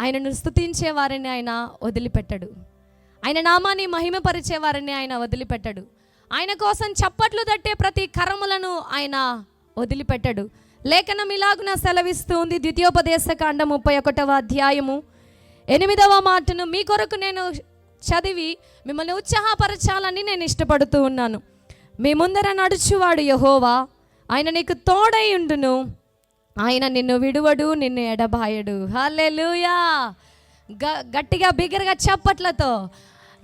ఆయనను స్తుతించే వారిని ఆయన వదిలిపెట్టడు. ఆయన నామాన్ని మహిమపరిచే వారిని ఆయన వదిలిపెట్టడు. ఆయన కోసం చప్పట్లు తట్టే ప్రతి కరములను ఆయన వదిలిపెట్టడు. లేఖనం ఇలాగున సెలవిస్తూ ఉంది. ద్వితీయోపదేశకాండం 31వ అధ్యాయము 8వ మాటను మీ కొరకు నేను చదివి మిమ్మల్ని ఉత్సాహపరచాలని నేను ఇష్టపడుతూ ఉన్నాను. మీ ముందర నడుచువాడు యెహోవా, ఆయన నీకు తోడై ఉండును, ఆయన నిన్ను విడువడు, నిన్ను ఎడబాయడు. హల్లెలూయా. గట్టిగా బిగ్గరగా చప్పట్లతో,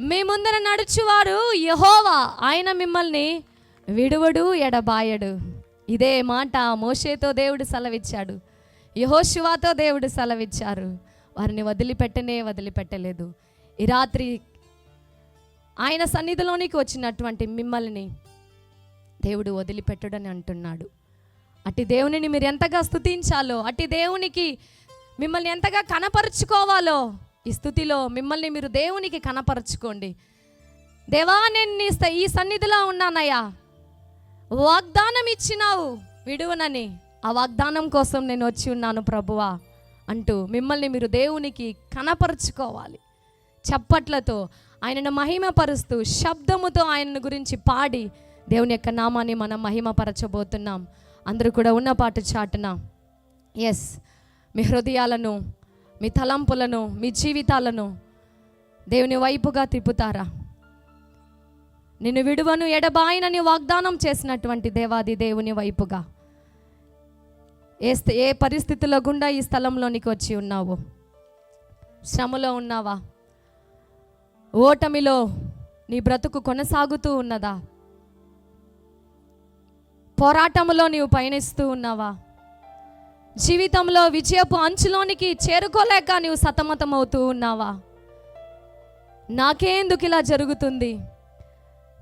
మీ ముందర నడుచువారు యెహోవా, ఆయన మిమ్మల్ని విడువడు, ఎడబాయడు. ఇదే మాట మోషేతో దేవుడు సెలవిచ్చాడు, యెహోషువతో దేవుడు సెలవిచ్చారు. వారిని వదిలిపెట్టలేదు. ఈ రాత్రి ఆయన సన్నిధిలోనికి వచ్చినటువంటి మిమ్మల్ని దేవుడు వదిలిపెట్టడని అంటున్నాడు. అట్టి దేవునిని మీరు ఎంతగా స్తుతించాలో, అట్టి దేవునికి మిమ్మల్ని ఎంతగా కనపరుచుకోవాలో, ఈ స్థుతిలో మిమ్మల్ని మీరు దేవునికి కనపరుచుకోండి. దేవా, నేను ఈ సన్నిధిలో ఉన్నానయ్యా, వాగ్దానం ఇచ్చినావు విడువనని, ఆ వాగ్దానం కోసం నేను వచ్చి ఉన్నాను ప్రభువా అంటూ మిమ్మల్ని మీరు దేవునికి కనపరుచుకోవాలి. చప్పట్లతో ఆయనను మహిమపరుస్తూ, శబ్దముతో ఆయన గురించి పాడి దేవుని యొక్క నామాన్ని మనం మహిమపరచబోతున్నాం. అందరూ కూడా ఉన్న పాటు చాటున మీ హృదయాలను, మీ తలంపులను, మీ జీవితాలను దేవుని వైపుగా తిప్పుతారా? నిన్ను విడువను, ఎడబాయనని వాగ్దానం చేసినటువంటి దేవాది దేవుని వైపుగా ఏ పరిస్థితుల్లో గుండా ఈ స్థలంలోనికి వచ్చి ఉన్నావో, శ్రమలో ఉన్నావా, ఓటమిలో నీ బ్రతుకు కొనసాగుతూ ఉన్నదా, పోరాటంలో నీవు పయనిస్తూ ఉన్నావా, జీవితంలో విజయపు అంచులోనికి చేరుకోలేక నీవు సతమతమవుతూ ఉన్నావా? నాకేందుకు ఇలా జరుగుతుంది,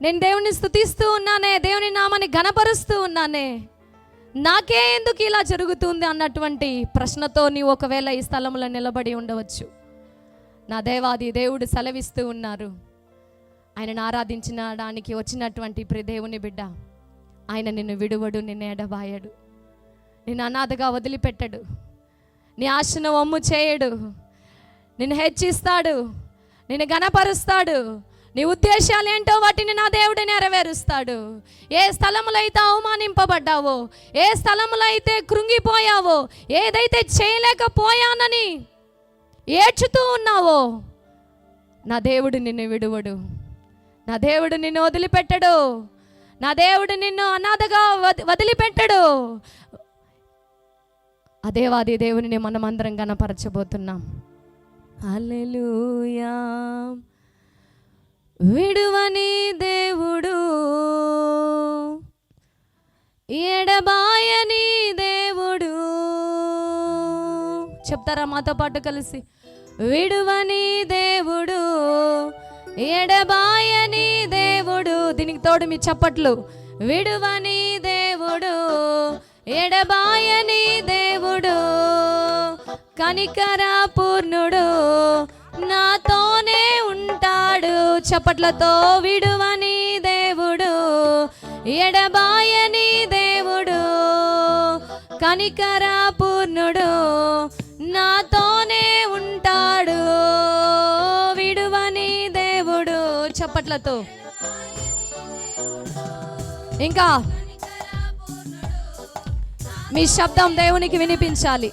నేను దేవుని స్తుతిస్తూ ఉన్నానే, దేవుని నామాన్ని ఘనపరుస్తూ ఉన్నానే, నాకే ఎందుకు ఇలా జరుగుతుంది అన్నటువంటి ప్రశ్నతో నీవు ఒకవేళ ఈ స్థలంలో నిలబడి ఉండవచ్చు. నా దేవాది దేవుడు సెలవిస్తూ ఉన్నారు, ఆయనను ఆరాధించడానికి వచ్చినటువంటి ప్రియ దేవుని బిడ్డ, ఆయన నిన్ను విడువడు, నిన్ను ఎడబాయడు, నిన్ను అనాథగా వదిలిపెట్టడు, నీ ఆశను వమ్ము చేయడు, నిన్ను హెచ్చిస్తాడు, నిన్ను ఘనపరుస్తాడు. నీ ఉద్దేశాలు ఏంటో వాటిని నా దేవుడు నెరవేరుస్తాడు. ఏ స్థలంలో అయితే అవమానింపబడ్డావో, ఏ స్థలంలో అయితే కృంగిపోయావో, ఏదైతే చేయలేకపోయానని ఏడ్చుతూ ఉన్నావో, నా దేవుడు నిన్ను విడువడు, నా దేవుడు నిన్ను వదిలిపెట్టడు, నా దేవుడు నిన్ను అనాథగా వదిలిపెట్టడు. అదేవాది దేవుని మనమందరం గణపరచబోతున్నాం. హల్లెలూయా. విడువని దేవుడు, ఎడబాయని దేవుడు. చెప్తారా మాతో పాటు కలిసి? విడువని దేవుడు, ఎడబాయని దేవుడు. దీనికి తోడు మీ చప్పట్లు. విడువని దేవుడు, ఎడబాయని దేవుడు, కనికర పూర్ణుడు, నాతోనే ఉంటాడు. చప్పట్లతో, విడువని దేవుడు, ఎడబాయని దేవుడు, కనికర పూర్ణుడు, నాతోనే ఉంటాడు. విడువని దేవుడు. చప్పట్లతో ఇంకా మీ శబ్దం దేవునికి వినిపించాలి.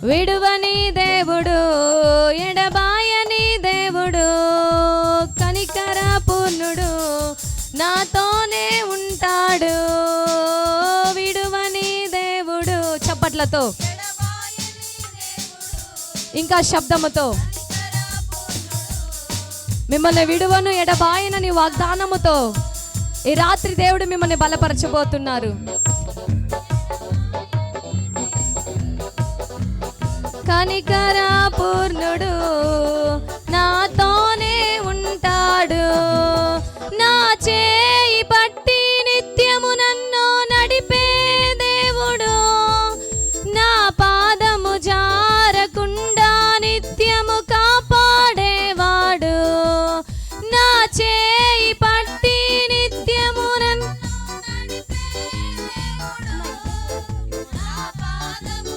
విడువని దేవుడు, ఎడబాయని దేవుడు, కనికర పూర్ణుడు, నాతోనే ఉంటాడు. విడువని దేవుడు. చప్పట్లతో ఇంకా శబ్దముతో, మిమ్మల్ని విడువను, ఎడబాయనని వాగ్దానముతో ఈ రాత్రి దేవుడు మిమ్మల్ని బలపరచబోతున్నారు. కనికర పూర్ణుడు, నాతోనే ఉంటాడు, నా చేయి పట్టి నిత్యము నన్ను నడిపే దేవుడు, నా పాదము జారకుండా నిత్యము కాపాడేవాడు, నా చేయి పట్టి నిత్యము నన్ను కాపాడేవాడు,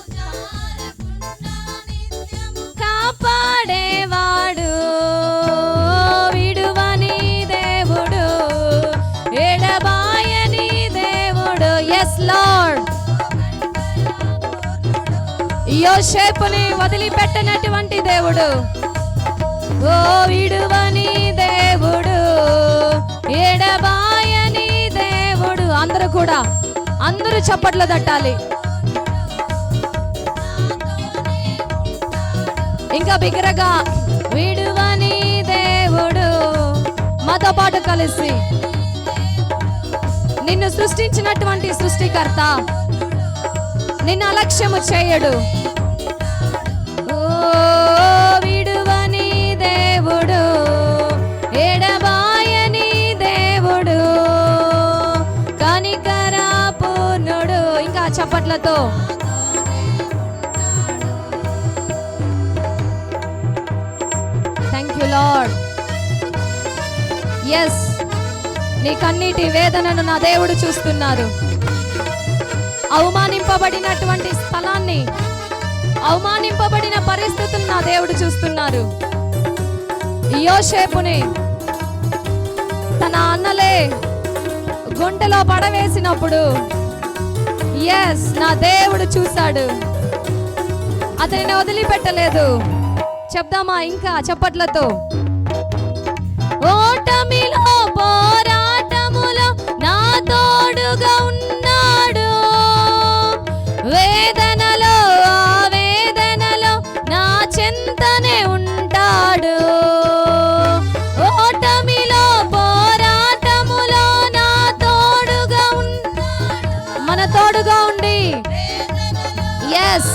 యోసేపుని వదిలిపెట్టనటువంటి దేవుడు, ఓ విడువని దేవుడు, ఎడబాయని దేవుడు. అందరూ చప్పట్లు తట్టాలి. ఇంకా బిగ్గరగా, విడువని దేవుడు. మాతో పాటు కలిసి, నిన్ను సృష్టించినటువంటి సృష్టికర్త నిన్ను అలక్ష్యము చేయడు. ఓ విడువని దేవుడు, ఎడబాయని దేవుడు, కనికర పూర్ణుడు. ఇంకా చప్పట్లతో థ్యాంక్ యూ లార్డ్. ఎస్, నీ కన్నీటి వేదనను నా దేవుడు చూస్తున్నారు. అవమానింపబడినటువంటి స్థలాన్ని, అవమానింపబడిన పరిస్థితులు నా దేవుడు చూస్తున్నారు. యోసేపుని తన అన్నలే గుంటలో పడవేసినప్పుడు ఎస్, నా దేవుడు చూశాడు, అతనిని వదిలిపెట్టలేదు. చెప్దామా ఇంకా చప్పట్లతో? ఓటమిలో పోరాటములో నా తోడుగా ఉన్నాడు, వేదనలో ఆవేదనలో నా చెంతనే ఉంటాడు. ఓటమిలో పోరాటములో నా తోడుగా ఉన్నాడు, మన తోడుగా ఉండి ఎస్.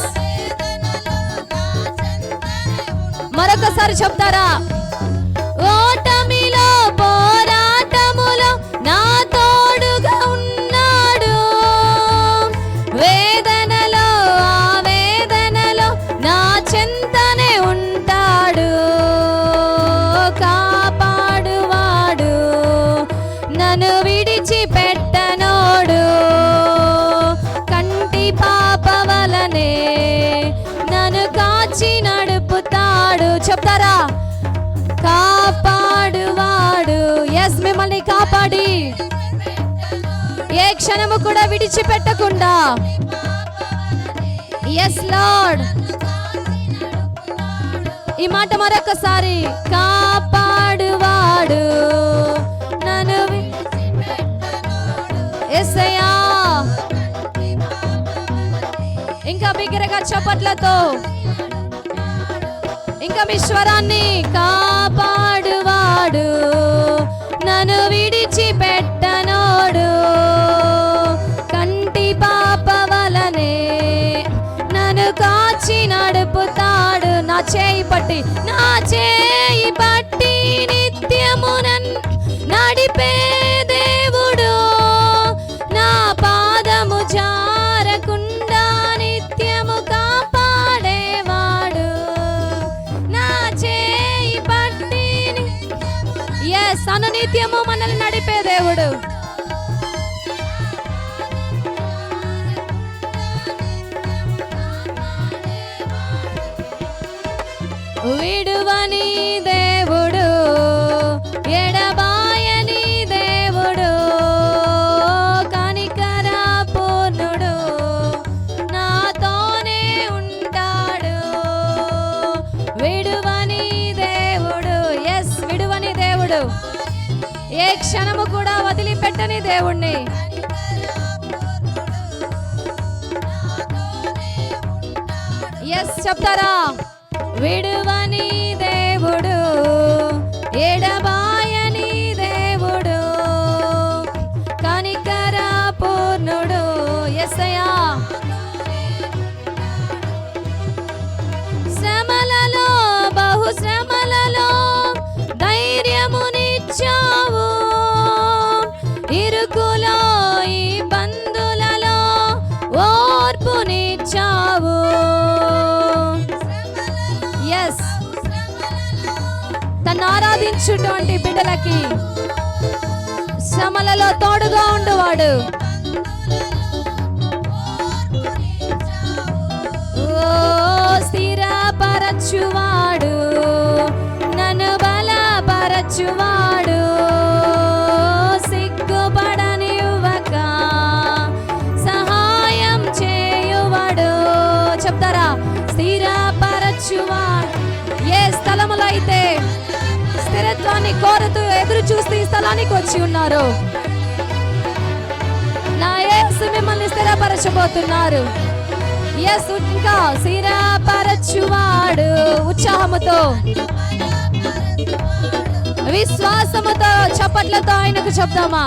మరొకసారి చెప్తారా? ఓటమిలో పోరాటములో నా తోడుగా ఉన్నాడు, వేదనలో ఆవేదనలో నా చెంతనే ఉంటాడు. కాపాడువాడు, నన్ను విడిచిపెట్టనోడు, కంటి పాప వలనే నన్ను కాచి నడుపుతాడు. చెప్తారా? కాపాడువాడు. ఎస్, మిమ్మల్ని కాపాడి ఏ క్షణము కూడా విడిచిపెట్టకుండా ఎస్ లార్డ్. ఈ మాట మరొకసారి, కాపాడువాడు నన్ను యేసయ్యా. ఇంకా బిగ్గరగా చప్పట్లతో, ఇంకా మీ స్వరాన్ని, కాపాడువాడు నన్ను విడిచిపెట్టనోడు, కంటి పాప వలనే నన్ను కాచి నడుపుతాడు. నా చేయి పట్టి, నా చేయి పట్టి నిత్యము నన్ను నడిపే దేవుడు, నా పాదము జారకుండా నిత్యము కాపాడేవాడు. నా చేయి పట్టి ఎస్, అనునిత్యము మనల్ని నడిపే దేవుడు. విడువని దేవుడు, ఎడబాయని దేవుడు, కనికర పూర్ణుడు, నాతోనే ఉంటాడు. విడువని దేవుడు. ఎస్, విడువని దేవుడు, ఏ క్షణము కూడా వదిలిపెట్టని దేవుణ్ణి. ఎస్ చెప్తారా? విడువని దేవుడు, ఎడబాయని దేవుడు, కనికర పూర్ణుడు. యేసయ్యా, శ్రమలలో బహు శ్రమలలో ధైర్యమునిచ్చావు, ఇరుకులో ఇబ్బందులలో ఓర్పునిచ్చావు. ఎస్, తను ఆరాధించుటువంటి బిడ్డలకి శ్రమలలో తోడుగా ఉండువాడు. ఓ స్థిరపరచువాడు, నన్ను బలపరచువాడు, సిగ్గుపడనివ్వక సహాయం చేయువాడు. చెప్తారా? స్థిరత్వాన్ని కోరుతూ ఎదురు చూస్తూ ఈ స్థలానికి వచ్చి ఉన్నారు. నా యేసు మిమ్మల్ని స్థిరపరచబోతున్నారు. యేసు ఇంకా స్థిరపరచువాడు. ఉత్సాహముతో విశ్వాసముతో చప్పట్లతో ఆయనకు చెప్దామా?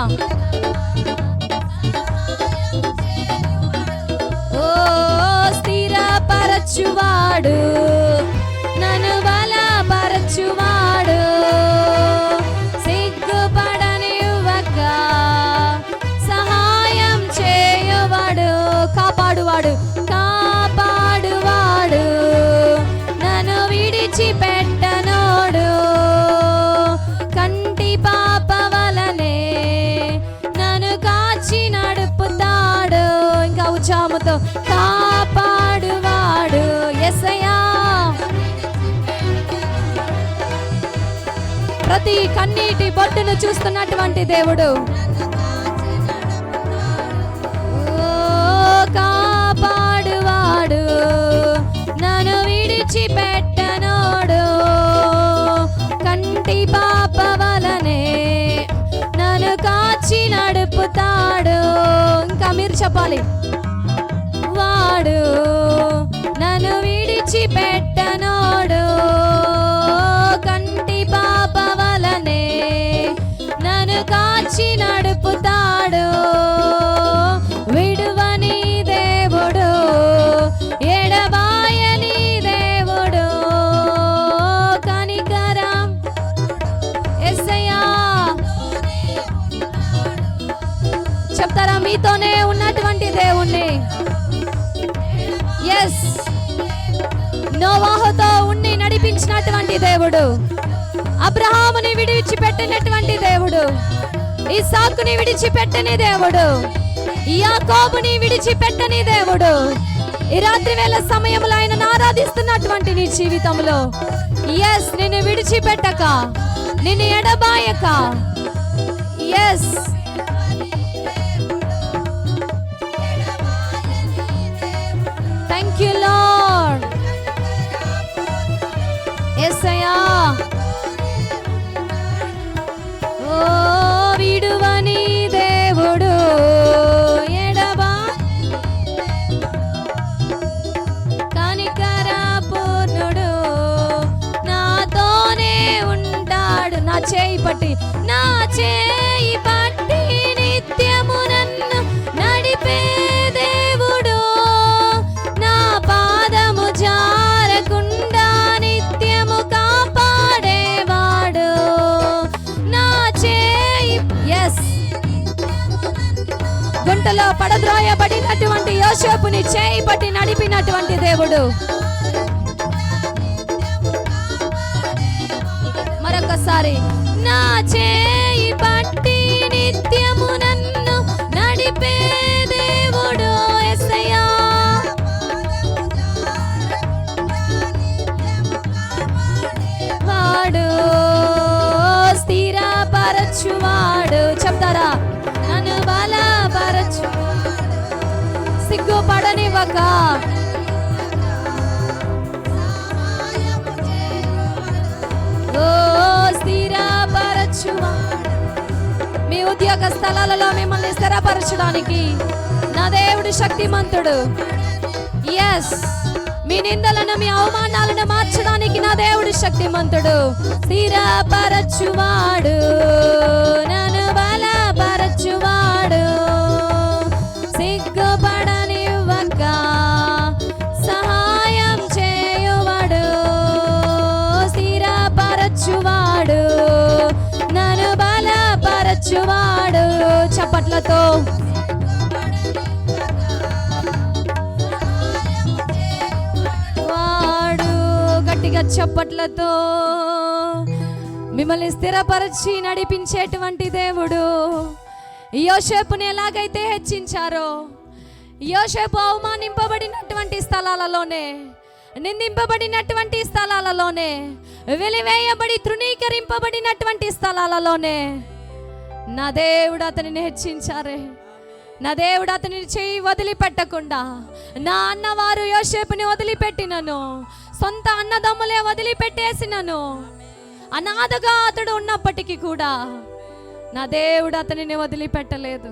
ఓ స్థిరపరచువాడు, నన్ను బలపరచువాడు, సిగ్గుపడనివ్వక సహాయం చేయువాడు, కాపాడువాడు, కాపాడువాడు, నన్ను విడిచిపెట్టనోడు, కంటి పాప వలనే నన్ను కాచి నడుపుతాడు. ఇంకా ఉత్సాహముతో కాపాడువాడు యేసయ్యా. ప్రతి కన్నీటి బొట్టును చూస్తున్నటువంటి దేవుడు. కాపాడువాడు, నన్ను విడిచిపెట్టనోడు, కంటి పాప వలనే నన్ను కాచి నడుపుతాడు. ఇంకా మీరు చెప్పాలి. వాడు నన్ను విడిచిపెట్టనోడు, కంటి పాప వలనే నన్ను కాచి నడుపుతాడు. విడువని దేవుడు, ఎడబాయని దేవుడు, కనికరం యేసయ్యా. చెప్తారా? మీతోనే ఉన్నటువంటి దేవుణ్ణి. ఎస్, నోవాహుతో ఉండి నడిపించినటువంటి దేవుడు, అబ్రహాముని విడిచిపెట్టినటువంటి దేవుడు, ఇస్సాకుని విడిచిపెట్టని దేవుడు, యాకోబుని విడిచిపెట్టని దేవుడు. ఈ రాత్రి వేళ సమయంలో ఆయనను ఆరాధిస్తున్నటువంటి నీ జీవితంలో ఎస్, నిన్ను విడిచిపెట్టక, నిన్ను ఎడబాయక, ఎస్ థ్యాంక్ యూ లార్డ్. యేసయ్యా. ఓ విడువని దేవుడు, ఎడబా కనికర పూర్ణుడు, నాతోనే ఉంటాడు. నా చేయి పట్టి, నా చేయి పట్టి నిత్యము నన్ను నడిపే దేవుడు, నా పాదము జారకుండా నిత్యము కాపాడేవాడు. నా చేయి ఎస్, గుంటలో పడద్రోయబడినటువంటి యోసేపుని చేయి పట్టి నడిపినటువంటి దేవుడు. మరొకసారి, నా చేయి పట్టి నిత్యము నన్ను నడిపే దేవుడు యేసయ్యా. వాడు స్థిరపరచువాడు. చెప్తారా? నన్ను బలపరచు, సిగ్గుపడనివ్వక, ఓ స్థిరపరచువాడు. మీ ఉద్యోగ స్థలాలలో మిమ్మల్ని స్థిరపరచడానికి నా దేవుడు శక్తిమంతుడు. ఎస్, మీ నిందలను, మీ అవమానాలను మార్చడానికి నా దేవుడు శక్తిమంతుడు. స్థిరపరచువాడు, నన్ను బలపరచువాడు, సిగ్గుపడనివ్వక సహాయం చేయువాడు. స్థిరపరచువాడు, నన్ను బలపరచువాడు. చప్పట్లతో గట్టిగా చప్పట్లతో మిమ్మల్ని స్థిరపరిచి నడిపించేటువంటి దేవుడు. యోసేపుని ఎలాగైతే హెచ్చించారో, యోసేపు అవమానింపబడినటువంటి స్థలాలలోనే, నిందింపబడినటువంటి స్థలాలలోనే, వెలివేయబడి తృణీకరింపబడినటువంటి స్థలాలలోనే నా దేవుడు అతనిని హెచ్చించారే. నా దేవుడు అతనిని చేయి వదిలిపెట్టకుండా, నా అన్నవారు యోసేపుని వదిలిపెట్టినను, సొంత అన్నదమ్ములే వదిలిపెట్టేసినను, అనాథగా అతడు ఉన్నప్పటికీ కూడా నా దేవుడు అతనిని వదిలిపెట్టలేదు.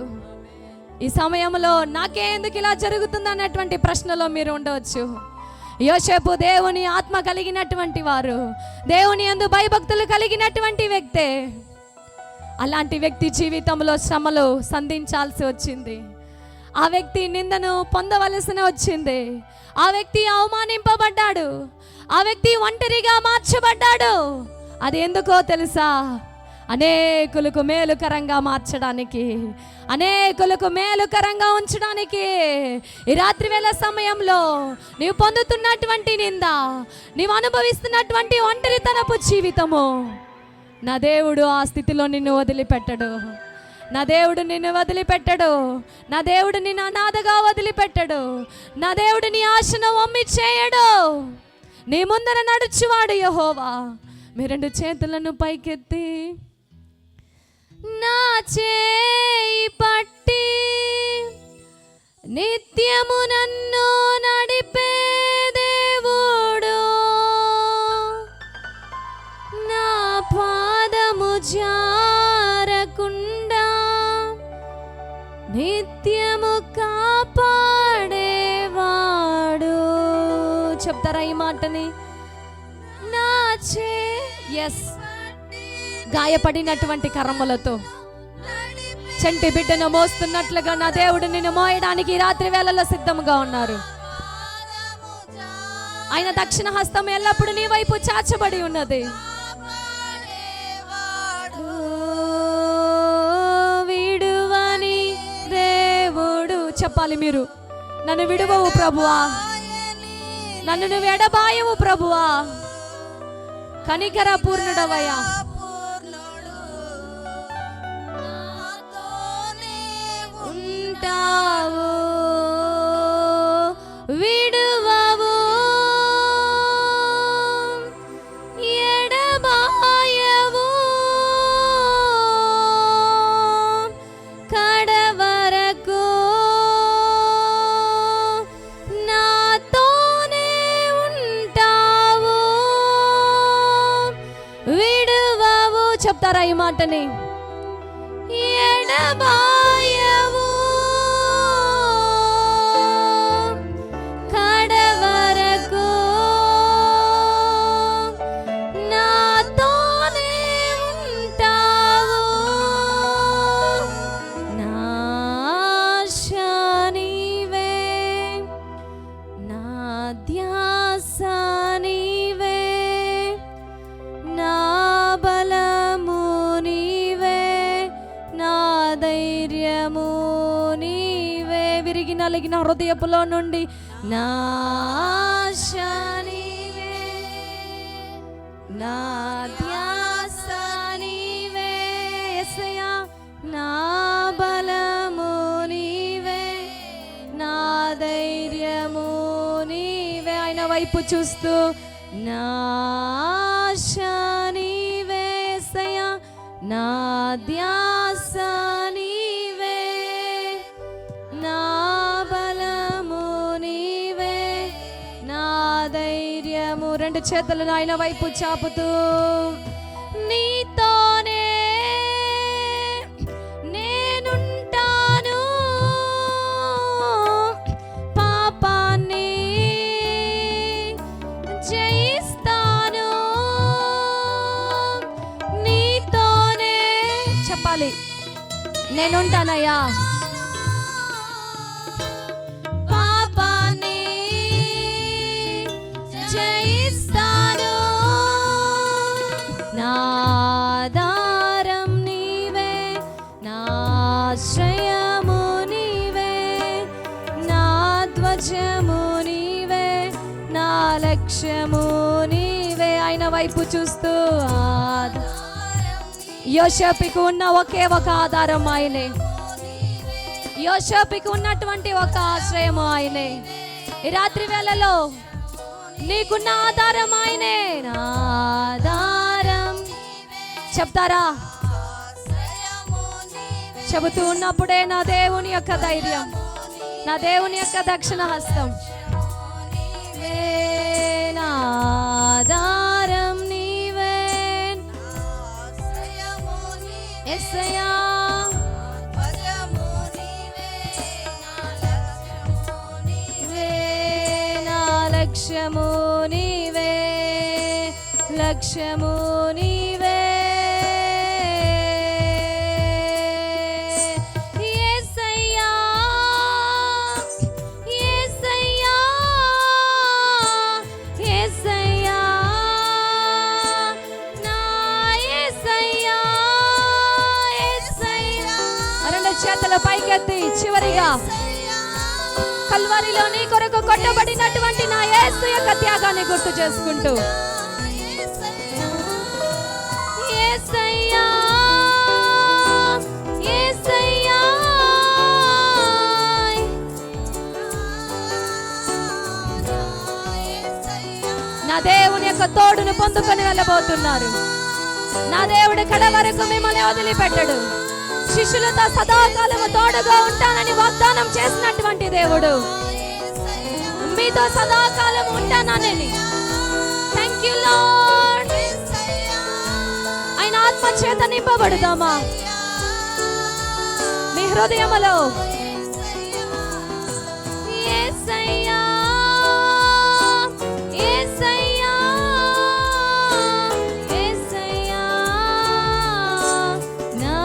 ఈ సమయంలో నాకే ఎందుకు ఇలా జరుగుతుంది అన్నటువంటి ప్రశ్నలో మీరు ఉండవచ్చు. యోసేపు దేవుని ఆత్మ కలిగినటువంటి వారు, దేవుని యందు భయభక్తులు కలిగినటువంటి వ్యక్తే. అలాంటి వ్యక్తి జీవితంలో శ్రమలు సంధించాల్సి వచ్చింది. ఆ వ్యక్తి నిందను పొందవలసిన వచ్చింది. ఆ వ్యక్తి అవమానింపబడ్డాడు. ఆ వ్యక్తి ఒంటరిగా మార్చబడ్డాడు. అది ఎందుకో తెలుసా? అనేకులకు మేలుకరంగా మార్చడానికి, అనేకులకు మేలుకరంగా ఉంచడానికి. ఈ రాత్రి వేళ సమయంలో నీవు పొందుతున్నటువంటి నింద, నీవు అనుభవిస్తున్నటువంటి ఒంటరితనపు జీవితము, నా దేవుడు ఆ స్థితిలో నిన్ను వదిలిపెట్టడు. నా దేవుడు నిన్ను వదిలిపెట్టడు. నా దేవుడు నిన్ను అనాథగా వదిలిపెట్టడు. నా దేవుడు నీ ఆశను వమ్మి చేయడు. నీ ముందర నడుచువాడు యెహోవా. మీ రెండు చేతులను పైకెత్తి నా చేయి పట్టి నిత్యము నన్ను నడిపే దేవుడు, నా పాదము జారకుండా నిత్యము కాపాడేవాడు. చెప్తారా ఈ మాటని? నా ఎస్ గాయపడినటువంటి కర్రములతో చంటి బిడ్డను మోస్తున్నట్లుగా నా దేవుడు నిన్ను మోయడానికి రాత్రి వేళలో సిద్ధంగా ఉన్నారు. ఆయన దక్షిణ హస్తం ఎల్లప్పుడూ నీ వైపు చాచబడి ఉన్నది. విడువని దేవుడు. చెప్పాలి మీరు, నన్ను విడువవు ప్రభువా, నన్ను నువ్వు ఎడబాయవు ప్రభువా, కనికర పూర్ణుడవయ్యా. ఉంటావు, విడువవు, ఎడబాయవు, కడవరకు నాతోనే ఉంటావు, విడువవు. చెప్తారా ఈ మాటని? ఎడబాయవు, కడవరకు నాతోనే ఉంటావు, నా ఆశ నీవే, నా ధ్యాస నీవే, నా బలము నీవే, నా ధైర్యము నీవే. విరిగి నలిగిన హృదయపులో నుండి నా ఆశ నీవే, నా ధ్యాస నీవే యేసయ్యా, నా బలము నీవే, నా ధైర్యము నీవే. ఆయన వైపు చూస్తూ నా ఆశ నీవే యేసయ్యా, నా ధ్యాస నీవే, నా బలము నీవే, నా ధైర్యము. రెండు చేతులను ఆయన వైపు చాపుతూ నీతోనే నేనుంటాను, పాపాన్ని జయిస్తాను, నీతోనే. చెప్పాలి, నేనుంటానయ్యా, పాపాన్ని జయిస్తాను, నా ఆధారం నీవే, నా ఆశ్రయము నీవే, నా ధ్వజము నీవే, నా లక్ష్యము నీవే. ఆయన వైపు చూస్తూ యోసేపుకు ఉన్న ఒకే ఒక ఆధారం ఆయనే. యోసేపుకు ఉన్నటువంటి ఒక ఆశ్రయము ఆయనే. ఈ రాత్రి వేళలో నీకున్న ఆధారం ఆయనే. నా ఆధారం. చెప్తారా? చెబుతూ ఉన్నప్పుడే నా దేవుని యొక్క ధైర్యం, నా దేవుని యొక్క దక్షిణ హస్తం, నా ఆధారం నీవే, లక్ష్యము నీవే యేసయ్యా యేసయ్యా యేసయ్యా నా యేసయ్యా యేసయ్యా రెండు చేతుల పైకెత్తి చివరిగా కల్వరిలో నీ కొరకు కొట్టబడినటువంటి నా యేసు యొక్క త్యాగాన్ని గుర్తు చేసుకుంటూ యేసయ్యా యేసయ్యా నా దేవుని యొక్క తోడును పొందుకొని వెళ్ళబోతున్నారు. నా దేవుడు కడ వరకు మిమ్మల్ని వదిలిపెట్టడు. శిష్యులతో సదాకాలము తోడుగా ఉంటానని వాగ్దానం చేసినటువంటి దేవుడు మీతో సదాకాలం ఉంటానని. Thank you lord. ఆయన ఆత్మ చేత నింపబడుదామా మీ హృదయములో. యేసయ్యా యేసయ్యా యేసయ్యా నా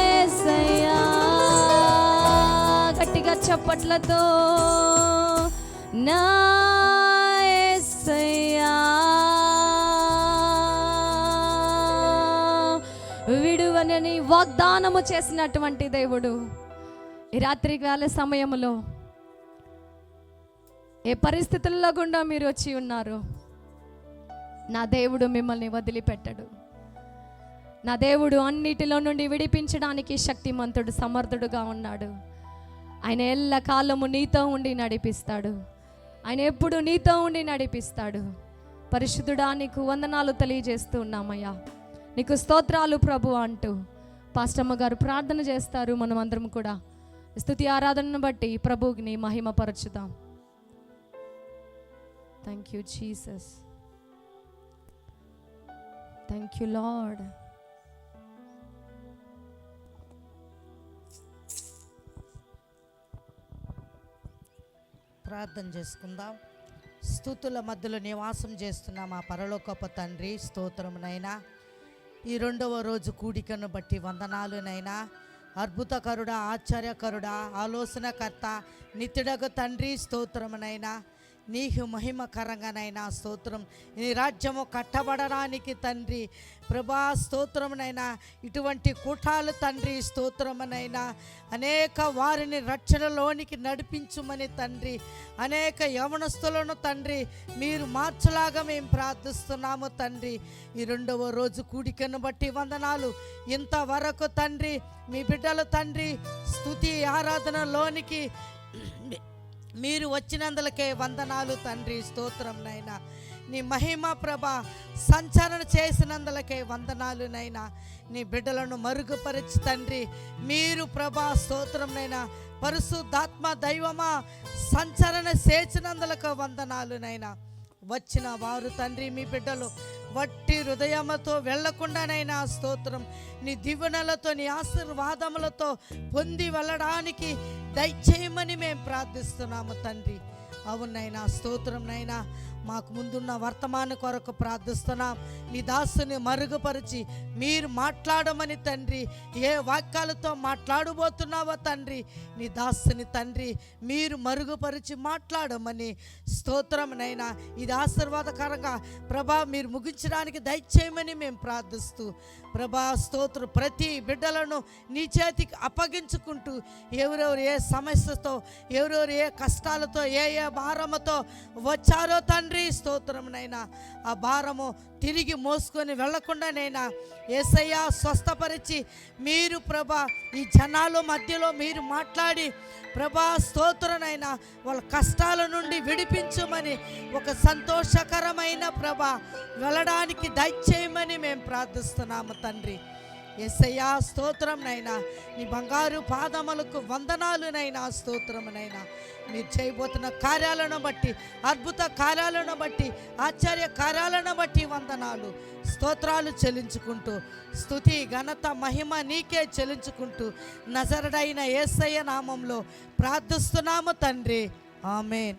యేసయ్యా. గట్టిగా చప్పట్లతో నా యేసయ్యా. విడువనని వాగ్దానము చేసినటువంటి దేవుడు ఈ రాత్రి వేళ సమయంలో ఏ పరిస్థితుల్లో గుండా మీరు వచ్చి ఉన్నారు, నా దేవుడు మిమ్మల్ని వదిలిపెట్టడు. నా దేవుడు అన్నిటిలో నుండి విడిపించడానికి శక్తిమంతుడు, సమర్థుడుగా ఉన్నాడు. ఆయన ఎల్ల కాలము నీతో ఉండి నడిపిస్తాడు. ఆయన ఎప్పుడు నీతో ఉండి నడిపిస్తాడు. పరిశుద్ధుడా నీకు వందనాలు తెలియజేస్తూ ఉన్నామయ్యా. నీకు స్తోత్రాలు ప్రభు అంటూ పాస్టమ్మ గారు ప్రార్థన చేస్తారు. మనం అందరం కూడా స్తుతి ఆరాధనను బట్టి ప్రభువుని మహిమపరచుదాం. Thank you Jesus. Thank you lord. ప్రార్థన చేసుకుందాం. స్తుతుల మధ్యలో నివాసం చేస్తున్న మా పరలోకపు తండ్రి, స్తోత్రమునైనా ఈ రెండవ రోజు కూడికను బట్టి వందనాలునైనా. అద్భుతకరుడా, ఆశ్చర్యకరుడా, ఆలోచనకర్త, నిత్యుడగు తండ్రి, స్తోత్రమునైనా. నీకు మహిమకరంగానైనా స్తోత్రం. నీ రాజ్యము కట్టబడడానికి తండ్రి ప్రభా స్తోత్రమునైనా. ఇటువంటి కూటాలు తండ్రి స్తోత్రమునైనా. అనేక వారిని రక్షణలోనికి నడిపించుమని తండ్రి, అనేక యవనస్తులను తండ్రి మీరు మార్చలాగా మేము ప్రార్థిస్తున్నాము తండ్రి. ఈ రెండవ రోజు కూడికను బట్టి వందనాలు. ఇంతవరకు తండ్రి మీ బిడ్డలు తండ్రి స్తుతి ఆరాధనలోనికి మీరు వచ్చినందులకే వందనాలు తండ్రి, స్తోత్రం నైనా. నీ మహిమ ప్రభ సంచరణ చేసినందులకే వందనాలు నైనా. నీ బిడ్డలను మరుగుపరిచి తండ్రి మీరు ప్రభా స్తోత్రం నైనా. పరిశుద్ధాత్మ దైవమా సంచరణ చేసినందులకు వందనాలు నైనా. వచ్చిన వారు తండ్రి మీ బిడ్డలు వట్టి హృదయముతో వెళ్లకుండానైనా స్తోత్రం. నీ దీవెనలతో నీ ఆశీర్వాదములతో పొంది వెళ్ళడానికి దయచేయమని మేము ప్రార్థిస్తున్నాము తండ్రి. అవునైనా స్తోత్రం నైనా. మాకు ముందున్న వర్తమాన కొరకు ప్రార్థిస్తున్నాం. నీ దాసుని మరుగుపరిచి మీరు మాట్లాడమని తండ్రి, ఏ వాక్యాలతో మాట్లాడబోతున్నావో తండ్రి నీ దాసుని తండ్రి మీరు మరుగుపరిచి మాట్లాడమని స్తోత్రం నైనా. ఇది ఆశీర్వాదకరంగా ప్రభా మీరు ముగించడానికి దయచేయమని మేము ప్రార్థిస్తూ ప్రభా స్తోత్రం. ప్రతి బిడ్డలను నీ చేతికి అప్పగించుకుంటూ ఎవరెవరు ఏ సమస్యతో, ఎవరెవరు ఏ కష్టాలతో, ఏ ఏ భారముతో వచ్చారో తండ్రి స్తోత్రమునైనా ఆ భారము తిరిగి మోసుకొని వెళ్లకుండానైనా యేసయ్యా స్వస్థపరిచి మీరు ప్రభా ఈ జనాల మధ్యలో మీరు మాట్లాడి ప్రభా స్తోత్రనైనా వాళ్ళ కష్టాల నుండి విడిపించమని, ఒక సంతోషకరమైన ప్రభా వెళ్ళడానికి దయచేయమని మేము ప్రార్థిస్తున్నాము తండ్రి. యేసయ్యా స్తోత్రంనైనా. నీ బంగారు పాదములకు వందనాలునైనా స్తోత్రమునైనా. మీరు చేయబోతున్న కార్యాలను బట్టి, అద్భుత కార్యాలను బట్టి, ఆశ్చర్య కార్యాలను బట్టి వందనాలు స్తోత్రాలు చెల్లించుకుంటూ స్తుతి ఘనత మహిమ నీకే చెల్లించుకుంటూ నజరుడైన యేసయ్య నామంలో ప్రార్థిస్తున్నాము తండ్రి. ఆమేన్.